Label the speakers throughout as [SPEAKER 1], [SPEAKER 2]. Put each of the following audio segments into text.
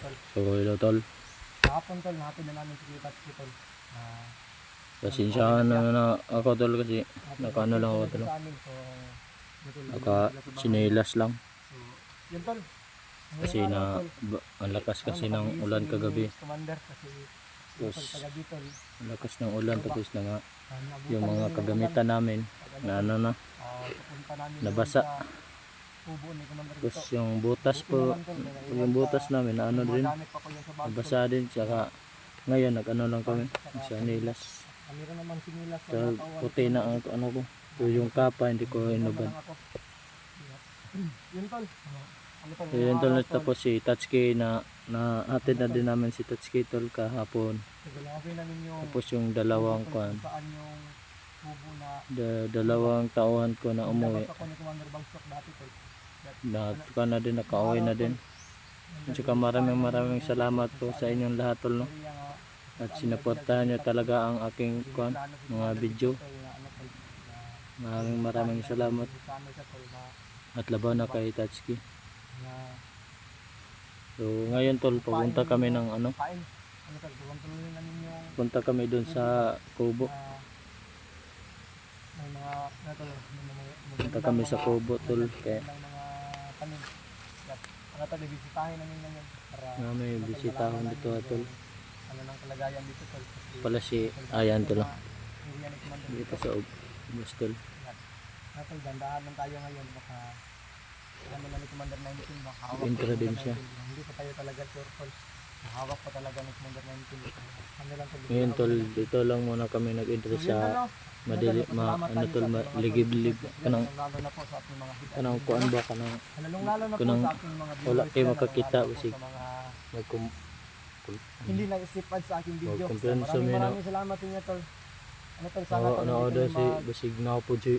[SPEAKER 1] tol.
[SPEAKER 2] So hello tol.
[SPEAKER 1] Kahapon tol, natin na namin si Kuya Tatsuki tol.
[SPEAKER 2] Pasensyahan na ako tol kasi nakaano lang ako tol. Naka sinelas lang.
[SPEAKER 1] So, yun tol.
[SPEAKER 2] Kasi na ang lakas kasi ng ulan kagabi.
[SPEAKER 1] Commander kasi
[SPEAKER 2] Tapos
[SPEAKER 1] kagabi tol.
[SPEAKER 2] ang lakas ng ulan tapos na nga yung mga kagamitan namin na ano na
[SPEAKER 1] Pupunta namin
[SPEAKER 2] nabasa.
[SPEAKER 1] sa kubo ni Commander
[SPEAKER 2] Tapos
[SPEAKER 1] Vito.
[SPEAKER 2] yung butas po, yung butas namin na ano din,
[SPEAKER 1] Gamit pa ko yun sa bag.
[SPEAKER 2] nabasa din. Saka ngayon nag-ano lang kami sa nilas.
[SPEAKER 1] Meron naman sinilas sa
[SPEAKER 2] Dahil
[SPEAKER 1] katawan.
[SPEAKER 2] puti na ang ano ko. So, yung kapa hindi ko inubad.
[SPEAKER 1] Yun tol. Ano tol?
[SPEAKER 2] So, yun tol, tapos si Tatsuki na atid na din namin si Tatsuki tol kahapon. Tapos yung dalawang kwan,
[SPEAKER 1] Saan yung kubo na
[SPEAKER 2] dalawang tauhan ko na umuwi.
[SPEAKER 1] ako ni Commander Bagsok dati tol.
[SPEAKER 2] Na na din, nakauwi na din. At saka maraming salamat po sa inyong lahat tol, no? At sinuportahan nyo talaga ang aking kwan, mga video. Maraming salamat. At laban na kay Tatsuki. So ngayon tol, pupunta kami ng ano, punta kami dun sa kubo. Punta kami sa kubo tol, kaya
[SPEAKER 1] bisitahin namin ngayon para
[SPEAKER 2] may bisitahon dito tol.
[SPEAKER 1] ano ng kalagayan dito tol.
[SPEAKER 2] Pala si Ayan tol,
[SPEAKER 1] Hindi yan ni Commander
[SPEAKER 2] dito sa ubos tol.
[SPEAKER 1] Tol, dandahan lang tayo ngayon baka ano na ni Commander 19 baka hawak
[SPEAKER 2] Intro din siya.
[SPEAKER 1] Hindi pa tayo talaga sure tol. Hawak pa talaga ni Commander 19. Ano lang tol.
[SPEAKER 2] Ngayon tol, dito lang muna kami nag-intro sa madili, ano tol, ligib-lib kanang
[SPEAKER 1] lalo na po sa ating mga
[SPEAKER 2] kanang kuan ba kanang
[SPEAKER 1] lalo na po
[SPEAKER 2] kanang
[SPEAKER 1] sa ating mga
[SPEAKER 2] wala
[SPEAKER 1] viewers
[SPEAKER 2] kayo
[SPEAKER 1] na
[SPEAKER 2] makakita
[SPEAKER 1] wala po
[SPEAKER 2] kasi
[SPEAKER 1] sa mga
[SPEAKER 2] hindi
[SPEAKER 1] hindi nag-skip ads sa aking video.
[SPEAKER 2] kumpiyansa mo
[SPEAKER 1] Maraming salamat sa inyo tol. Ano tol, sana
[SPEAKER 2] na
[SPEAKER 1] tol,
[SPEAKER 2] order
[SPEAKER 1] hindi
[SPEAKER 2] si
[SPEAKER 1] kayo
[SPEAKER 2] basig na po di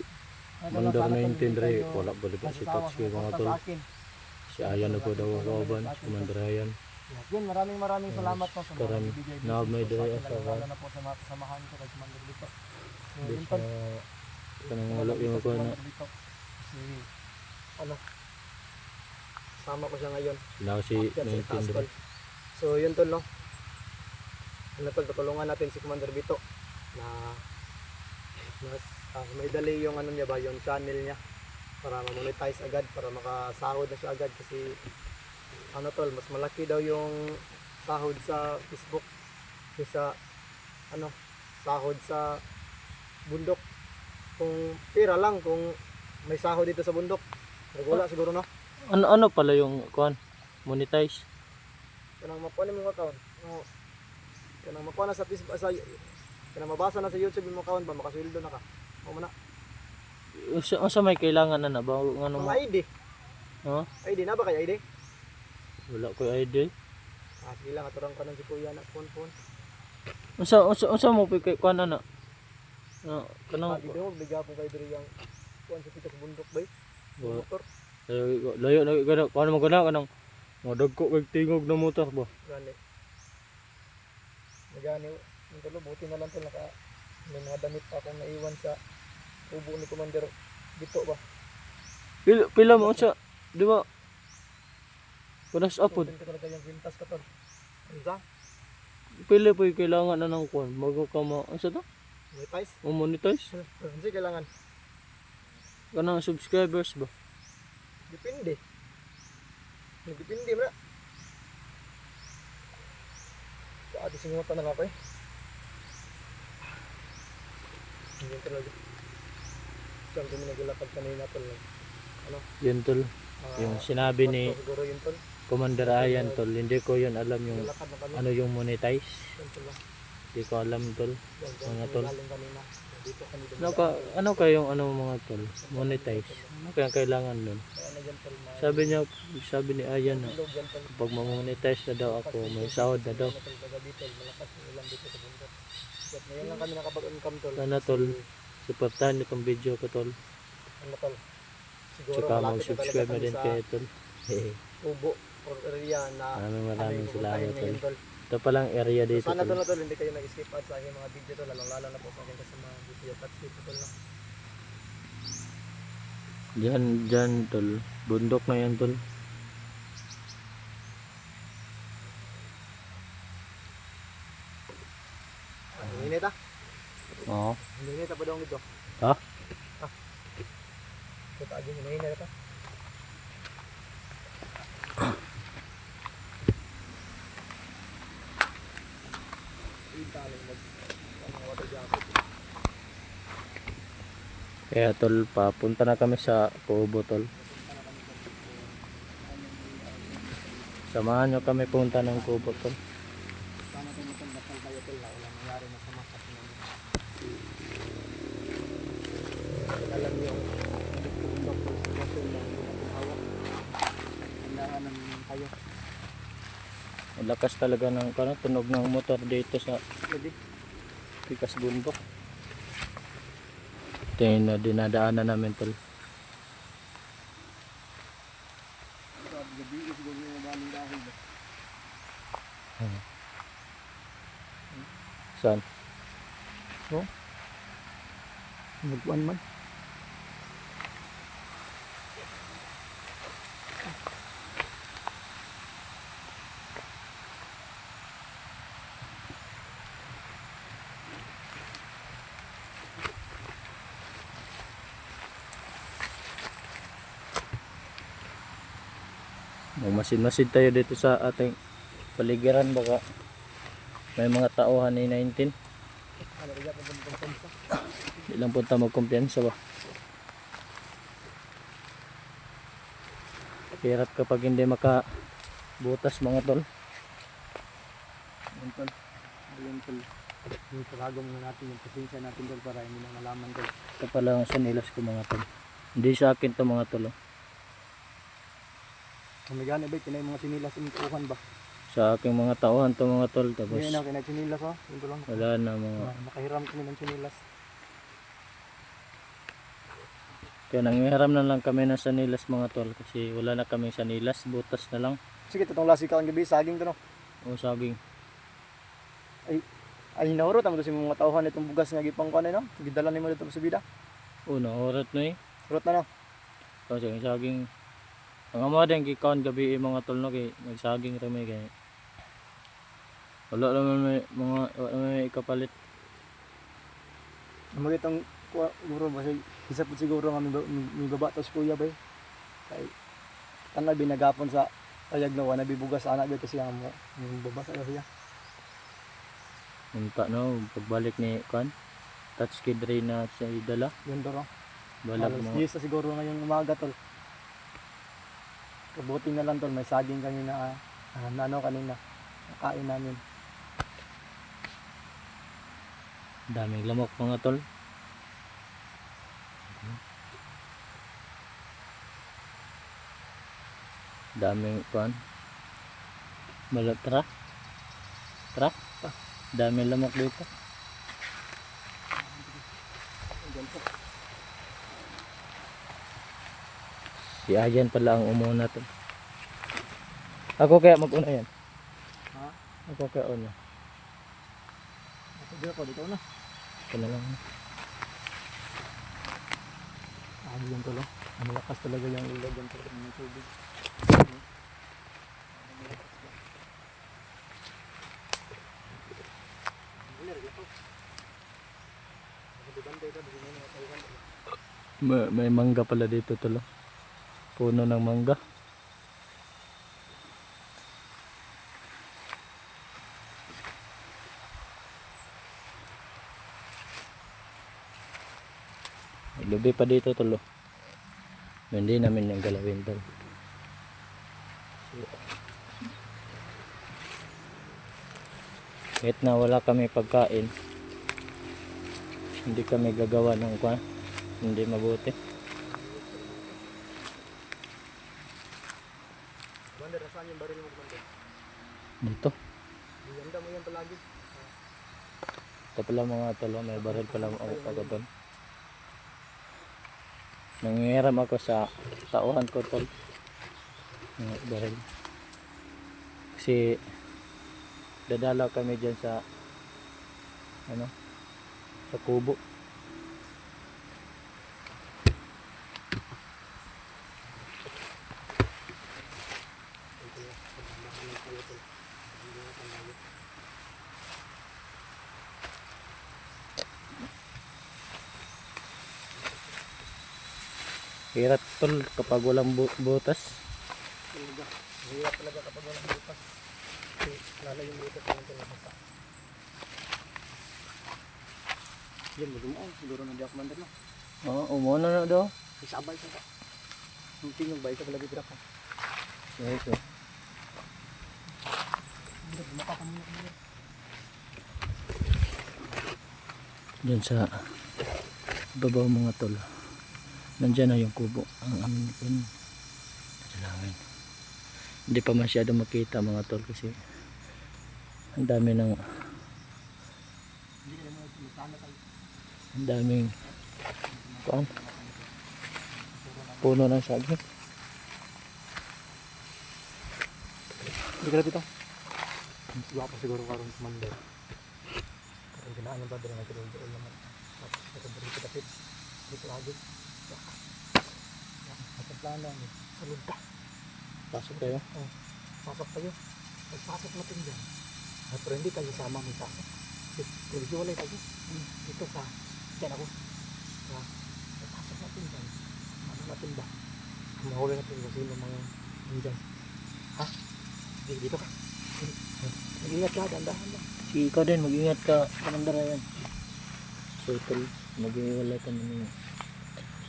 [SPEAKER 1] ano,
[SPEAKER 2] Mandar
[SPEAKER 1] sana, tol,
[SPEAKER 2] 19
[SPEAKER 1] hindi
[SPEAKER 2] dre
[SPEAKER 1] kayo
[SPEAKER 2] wala balik si
[SPEAKER 1] masasawa
[SPEAKER 2] Tatsuki
[SPEAKER 1] sa
[SPEAKER 2] mga
[SPEAKER 1] suporta
[SPEAKER 2] tol.
[SPEAKER 1] sa akin.
[SPEAKER 2] Si Ayan na po daw ang kauban, si Commander Ayan.
[SPEAKER 1] Yun, maraming salamat po sa mga
[SPEAKER 2] Karami.
[SPEAKER 1] bibigay
[SPEAKER 2] Na may dre
[SPEAKER 1] sa
[SPEAKER 2] sa
[SPEAKER 1] lalo na po sa mga kasamahan ko kay Commander Vito. So, yun
[SPEAKER 2] Bis
[SPEAKER 1] tol.
[SPEAKER 2] kanang wala yung ko na
[SPEAKER 1] Kasi, ano, sama ko siya ngayon.
[SPEAKER 2] sila si
[SPEAKER 1] Akyat sa itaas,
[SPEAKER 2] 19 dre.
[SPEAKER 1] tol. So yun tol, no? Ano tol, tutulungan natin si Commander Vito na may dali yung ano niya ba, yung channel niya para ma-monetize agad, para makasahod na siya agad kasi ano tol, mas malaki daw yung sahod sa Facebook kaysa ano, sahod sa bundok. Kung pira lang, kung may sahod dito sa bundok, wala siguro, no?
[SPEAKER 2] Ano pala yung kuan monetize?
[SPEAKER 1] Kanang makuha ni mong account, no? Kanang makuha na sa Facebook, kanang mabasa na sa YouTube yung account ba, makasweldo na ka. O man na.
[SPEAKER 2] Unsa may kailangan na ba ngano mo?
[SPEAKER 1] Mga ID.
[SPEAKER 2] Ha?
[SPEAKER 1] ID na ba kay ID?
[SPEAKER 2] Wala ko ID.
[SPEAKER 1] Sige lang, aturang ka ng si Kuya na phone.
[SPEAKER 2] Unsa mo kay kuan na? No, kanang
[SPEAKER 1] Video mo, bigyan ko kay Diri yung kuhan sa pitas bundok ba? Motor.
[SPEAKER 2] layo gano kuan mo gana kanang madagko kay tingog na motor ba?
[SPEAKER 1] Gani. Nagani, yung tulo, buti na lang to may mga damit pa akong naiwan sa kubo ni Commander Vito ba?
[SPEAKER 2] Pila mo sa, di ba? Kunas apod.
[SPEAKER 1] Ito talaga yung vintas ka tol. Anza?
[SPEAKER 2] Pila po yung kailangan na ng kuan bago ka ano to?
[SPEAKER 1] Monetize?
[SPEAKER 2] Monetize?
[SPEAKER 1] Hindi kailangan.
[SPEAKER 2] Kanang subscribers ba?
[SPEAKER 1] Depende. Depende bro. Ate singutan na lang ako eh. Hindi talaga. Saan kami naglalakad kanina tol. Ano?
[SPEAKER 2] Yun tol. Yung sinabi ni
[SPEAKER 1] siguro yun tol.
[SPEAKER 2] Commander Ayan tol, hindi ko yun alam yung
[SPEAKER 1] Naglalakad na kami.
[SPEAKER 2] ano yung monetize.
[SPEAKER 1] Yan tol lang.
[SPEAKER 2] Hindi ko alam tol.
[SPEAKER 1] Yan,
[SPEAKER 2] Mga tol.
[SPEAKER 1] galing kanina. Dito kami dumaan.
[SPEAKER 2] Ano kayong ano mga tol? Monetize. Ano kayang kailangan nun?
[SPEAKER 1] Kaya na dyan tol.
[SPEAKER 2] Sabi ni Ayan na
[SPEAKER 1] Ilog yan tol.
[SPEAKER 2] kapag mamonetize na daw ako, may sahod na daw.
[SPEAKER 1] Tol, kagabi tol. Malakas yung ulan dito sa bundok. At ngayon lang kami nakapag-income tol.
[SPEAKER 2] Sana tol, supportahan itong video ko tol.
[SPEAKER 1] Ano tol? Siguro
[SPEAKER 2] Tsaka
[SPEAKER 1] malapit
[SPEAKER 2] mag-subscribe na
[SPEAKER 1] kami
[SPEAKER 2] din
[SPEAKER 1] sa
[SPEAKER 2] kay tol.
[SPEAKER 1] Tubo or area na
[SPEAKER 2] Maraming salamat
[SPEAKER 1] ngayon,
[SPEAKER 2] tol. Ito palang area dito
[SPEAKER 1] Sana
[SPEAKER 2] tol.
[SPEAKER 1] tol na tol, hindi kayo nag-skip ads sa aking mga video tol, lalong-lalo na po sa akin sa mga video ads dito tol na.
[SPEAKER 2] Diyan tol. Bundok na yan tol.
[SPEAKER 1] Init ah.
[SPEAKER 2] Oo.
[SPEAKER 1] Hindi pa daw nito.
[SPEAKER 2] Ha?
[SPEAKER 1] Ito agad hinahinay ito.
[SPEAKER 2] Kaya tol, papunta na kami sa Kubo tol. Samahan nyo kami punta ng Kubo tol.
[SPEAKER 1] Sana kung matandakal tayo tol na wala nangyari masama sa namin. Alam niyo yung sitwasyon ng hawak. Kailangan namin tayo.
[SPEAKER 2] Malakas talaga ng tunog ng motor dito sa
[SPEAKER 1] Pwede.
[SPEAKER 2] Pikas Bundok. Ito yung dinadaanan namin tol.
[SPEAKER 1] Gabi is gabi yung mabaling dahil.
[SPEAKER 2] Saan?
[SPEAKER 1] Magkuhan man.
[SPEAKER 2] Magmasid-masid tayo dito sa ating paligiran, baka may mga tauhan ni 19.
[SPEAKER 1] Ano kaya pa itong pagpunta?
[SPEAKER 2] Ilang punta magkumpiyansa ba? Hirap kapag hindi makabutas mga tol.
[SPEAKER 1] Ayun tol. Ayun tol. Yung taragom na natin yung pasensya natin tol para hindi na malaman tol.
[SPEAKER 2] Ito pala ang sanilas ko mga tol. Hindi sa akin to mga tol.
[SPEAKER 1] Kamigana ba, kinay mga sinilas imikuhan ba?
[SPEAKER 2] Sa aking mga tauhan to mga tol. Tapos
[SPEAKER 1] Hindi na, kinay sinilas oh. Yun lang.
[SPEAKER 2] wala na mga.
[SPEAKER 1] Nakahiram kami ng sinilas.
[SPEAKER 2] Kaya nangihiram na lang kami ng sanilas mga tol. Kasi wala na kaming sanilas. Butas na lang.
[SPEAKER 1] Sige, itong lasi ka ang gabi, saging to no.
[SPEAKER 2] O saging.
[SPEAKER 1] Ay, naurot ang si mga tauhan itong bugas nga gipang kuan no. Gidala nimo dito sa bida.
[SPEAKER 2] Una orat na eh.
[SPEAKER 1] Urot na no.
[SPEAKER 2] Kasi ang saging. Ang ama din gikaon gabi mga tol no. Kaya nagsaging rami kaya. Wala naman may ikapalit.
[SPEAKER 1] Amag itong guro ba isa po siguro nga may baba to si kuya ba. Kay tanay binagapon sa ayag no na bibugas anak ba kasi ang yung baba sa siya.
[SPEAKER 2] Unta no. Pagbalik ni Kwan. Touch kid rin na siya idala.
[SPEAKER 1] Yun to no.
[SPEAKER 2] Balag
[SPEAKER 1] Alas
[SPEAKER 2] mga.
[SPEAKER 1] 10 na siguro ngayong umaga tol. Kabuti na lang tol, may saging kanina kanina. Nakain namin.
[SPEAKER 2] Daming lamok mga tol. Daming kuan. Tara. Tara. Daming lamok dito. Si Ayan pala ang umuna to. Ako kaya mag-una yan.
[SPEAKER 1] Ha?
[SPEAKER 2] Ako kaya una.
[SPEAKER 1] Dito ko dito na.
[SPEAKER 2] Ito na lang.
[SPEAKER 1] Yan tol. Malakas talaga yung ilog yan tol ng tubig.
[SPEAKER 2] May mangga pala dito tolo. Puno ng mangga. Lubi pa dito tolo. Hindi namin yung galawin tol. Kahit na wala kami pagkain, hindi kami gagawa ng kwan. Hindi mabuti.
[SPEAKER 1] Commander, nasaan yung baril mo, Commander?
[SPEAKER 2] Dito.
[SPEAKER 1] Ganda mo yan palagi.
[SPEAKER 2] Ito pala mga tolo. May baril pala ako tol. Nangihiram ako sa tauhan ko tol. Baril. Kasi dadalaw kami dyan sa sa Kubo. Hirap tol kapag walang butas.
[SPEAKER 1] Talaga. Mahirap talaga kapag walang butas. Kasi lalo yung butas naman ito nabasa. Yan, mag-umuong. Siguro na di ako mandar, no?
[SPEAKER 2] Oo, umuna na daw.
[SPEAKER 1] Isabay sa ka. Yung tingong ba, ito pala bibira ko.
[SPEAKER 2] Yes, oh.
[SPEAKER 1] Bumaka ka muna kami.
[SPEAKER 2] Diyan sa babaw mga tol. Nandiyan na yung kubo. Ang aming pin. Dalangin. Hindi pa masyado makita mga tol kasi ang dami ng ang daming kuan puno ng saging.
[SPEAKER 1] Hindi ka na dito. Siguro pa siguro karong mandar. Karong ginaan ba dito na ito doon naman. Tapos ito dito kapit. Dito lagi. At plano ni salud ka.
[SPEAKER 2] Pasok kayo.
[SPEAKER 1] Oh, pasok tayo. Pagpasok natin dyan. At pero hindi tayo sama may pasok. Hindi wala tayo. Dito sa dyan ako. Pagpasok natin dyan. Ano natin ba? Mahuli natin kung sino mga dyan. Ha? Dito ka. Mag-ingat ka, dandahan lang.
[SPEAKER 2] Si ikaw din, mag-ingat ka. Kamandarayan. So tol, mag-iwalay ka naman yung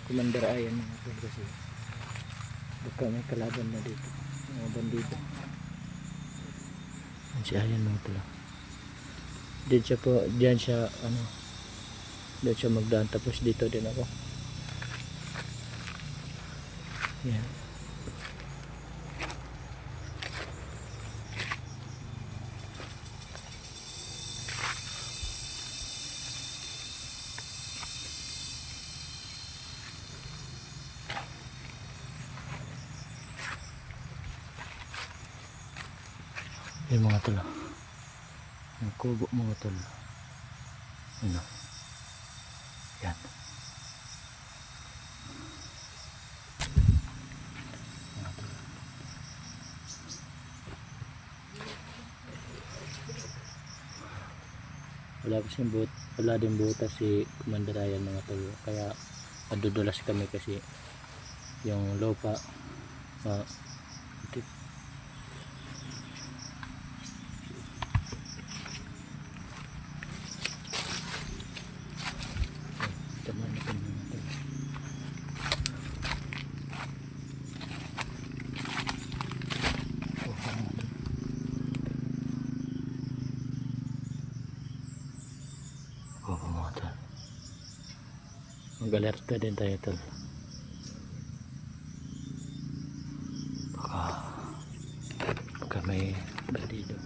[SPEAKER 2] kamandarayan mga tol kasi baka may kalaban na dito. Mga bandido. Yan si Ayan mga tol. Diyan siya po, diyan siya ano, diyan siya magdaan tapos dito din ako. Yan. Yan mga tol. Ang kubo mga tol. Ano? Yan. Mga tol. Wala din butas si Kumandarayan mga tol. Kaya madudulas kami kasi yung lupa tip. Tama na kami mga tol. Oh, mga tol. Oh, mga tol. Mag-alerta din tayo tol. Baka may bandido.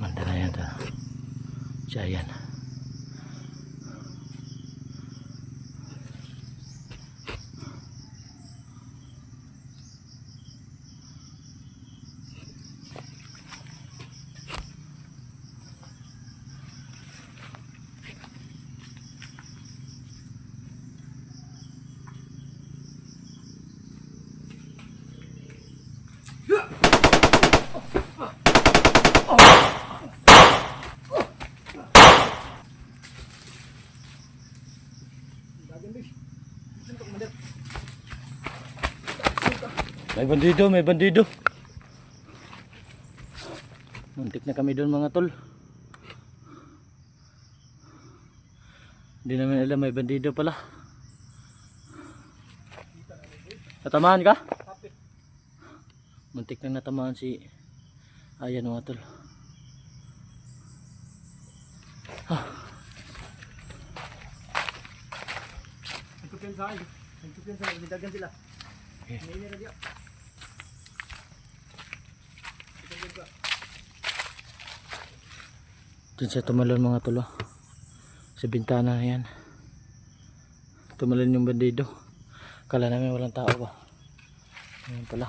[SPEAKER 2] Mandala yan to. Siya yan. May bandido, may bandido. Muntik na kami doon mga tol. Hindi namin alam may bandido pala. Natamaan ka? Muntik na natamaan si Ayan mga tol.
[SPEAKER 1] Nagkupiyansa kayo. Nagkupiyansa kayo. Nagdagan sila. Ngayon na diya.
[SPEAKER 2] Diyan sa tumalon mga tol. Sa bintana na yan. Tumalon yung bandido. Kala namin walang tao ba. Ayan pala.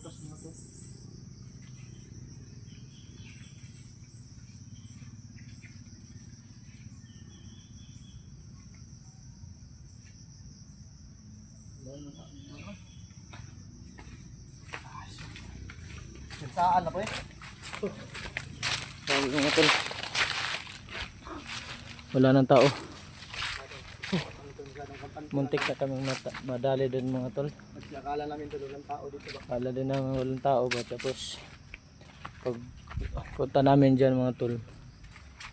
[SPEAKER 1] butas mga to. Saan na po eh?
[SPEAKER 2] Sabi mga tol. Wala nang tao. Muntik na kaming madali doon mga tol.
[SPEAKER 1] Akala namin tuloy ng tao dito ba?
[SPEAKER 2] Kala din namin walang tao ba. Tapos pag punta namin dyan mga tol.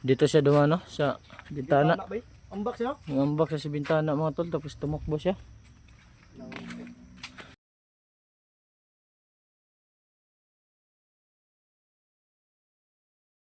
[SPEAKER 2] Dito siya dumano sa bintana.
[SPEAKER 1] Ambak siya?
[SPEAKER 2] Ngambak siya sa bintana mga tol. Tapos tumakbo siya.